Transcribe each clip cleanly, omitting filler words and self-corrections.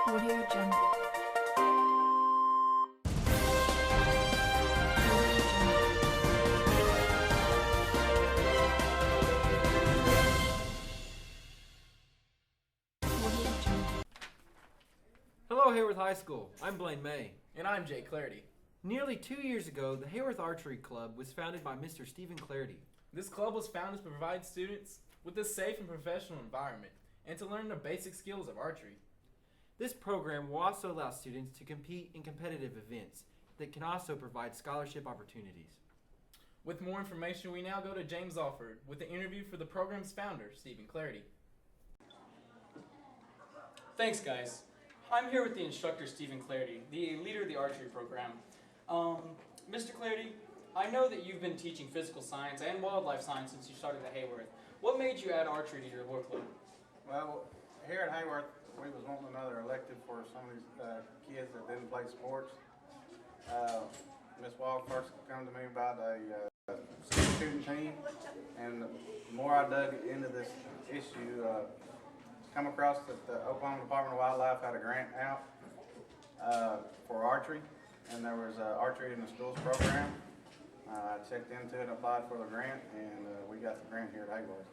Audio Jungle. Hello, Haworth High School. I'm Blaine May. And I'm Jay Clarity. Nearly 2 years ago, the Haworth Archery Club was founded by Mr. Stephen Clarity. This club was founded to provide students with a safe and professional environment and to learn the basic skills of archery. This program will also allow students to compete in competitive events that can also provide scholarship opportunities. With more information, we now go to James Alford with the interview for the program's founder, Stephen Clarity. Thanks, guys. I'm here with the instructor, Stephen Clarity, the leader of the archery program. Mr. Clarity, I know that you've been teaching physical science and wildlife science since you started at Haworth. What made you add archery to your workload? Well, here at Haworth, we was wanting another elective for some of these kids that didn't play sports. Miss Wall first come to me about a shooting team, and the more I dug into this issue, come across that the Oklahoma Department of Wildlife had a grant out for archery, and there was archery in the schools program. I checked into it, applied for the grant, and we got the grant here at Haworth.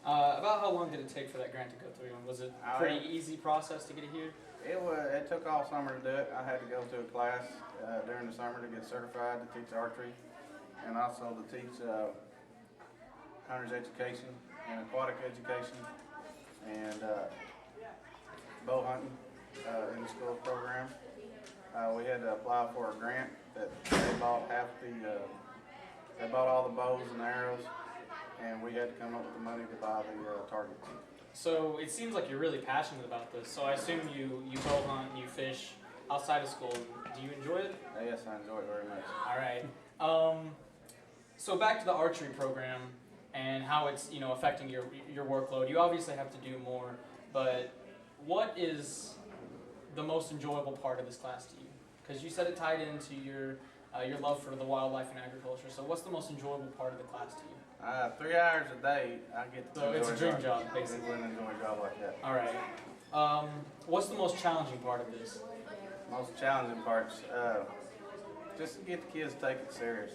About how long did it take for that grant to go through? And was it a pretty easy process to get it here? It took all summer to do it. I had to go to a class during the summer to get certified to teach archery, and also to teach hunter's education and aquatic education and bow hunting in the school program. We had to apply for a grant that they bought they bought all the bows and arrows, and we had to come up with the money to buy the targets. So it seems like you're really passionate about this. So I assume you bow hunt and you fish outside of school. Do you enjoy it? Yes, I enjoy it very much. All right. So back to the archery program and how it's affecting your workload. You obviously have to do more, but what is the most enjoyable part of this class to you? Because you said it tied into your love for the wildlife and agriculture. So what's the most enjoyable part of the class to you? 3 hours a day, I get to So it's a dream job, I basically. wouldn't enjoy a job like that. All right. What's the most challenging part of this? Most challenging parts, just to get the kids to take it serious.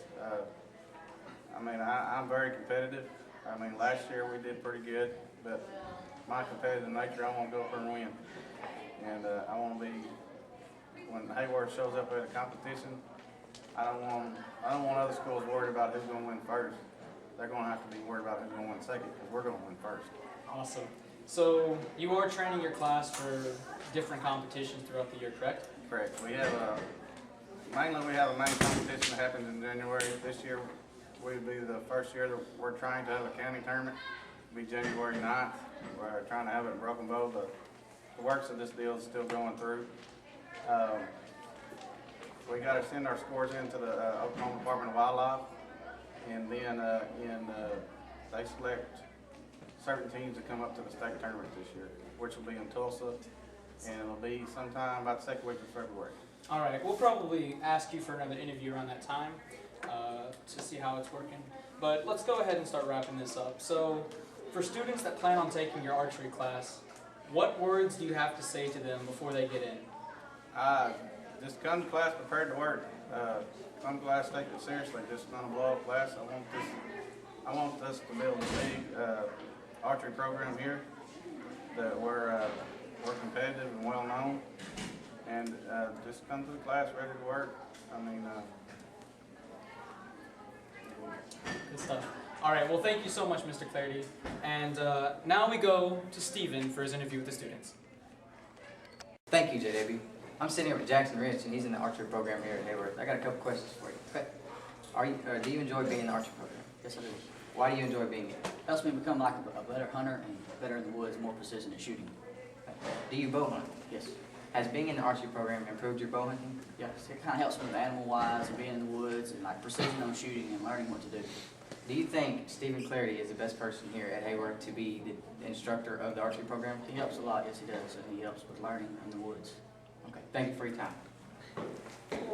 I'm very competitive. Last year we did pretty good, but my competitive nature, I want to go up there and win. And I want to be, when Haworth shows up at a competition, I don't want other schools worried about who's going to win first. They're going to have to be worried about who's going to win second, because we're going to win first. Awesome. So you are training your class for different competitions throughout the year, correct? Correct. We have mainly we have a main competition that happens in January. This year will be the first year that we're trying to have a county tournament. It'll be January 9th. We're trying to have it in Broken Bow. The works of this deal is still going through. We got to send our scores into the Oklahoma Department of Wildlife, and then they select certain teams to come up to the state tournament this year, which will be in Tulsa, and it'll be sometime about the second week of February. All right. We'll probably ask you for another interview around that time to see how it's working. But let's go ahead and start wrapping this up. So for students that plan on taking your archery class, what words do you have to say to them before they get in? Just come to class prepared to work. Come to class, take it seriously. Just not a blow-up class. I want us to build a big archery program here that we're competitive and well known, and just come to the class ready to work. Good stuff. All right. Well, thank you so much, Mr. Clarity. And now we go to Stephen for his interview with the students. Thank you, JW. I'm sitting here with Jackson Rich, and he's in the archery program here at Haworth. I got a couple questions for you. Okay. Do you enjoy being in the archery program? Yes, I do. Why do you enjoy being here? Helps me become like a better hunter and better in the woods, more precision at shooting. Do you bow hunt? Yes. Has being in the archery program improved your bow hunting? Yes, it kind of helps me with animal-wise and being in the woods and like precision on shooting and learning what to do. Do you think Stephen Clarity is the best person here at Haworth to be the instructor of the archery program? He helps a lot, yes he does, and he helps with learning in the woods. Okay, thank you for your time.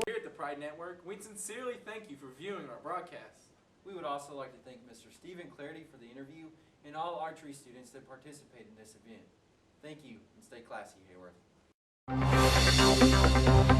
Here at the Pride Network, we sincerely thank you for viewing our broadcast. We would also like to thank Mr. Stephen Clarity for the interview and all archery students that participated in this event. Thank you, and stay classy, Haworth. Thank you.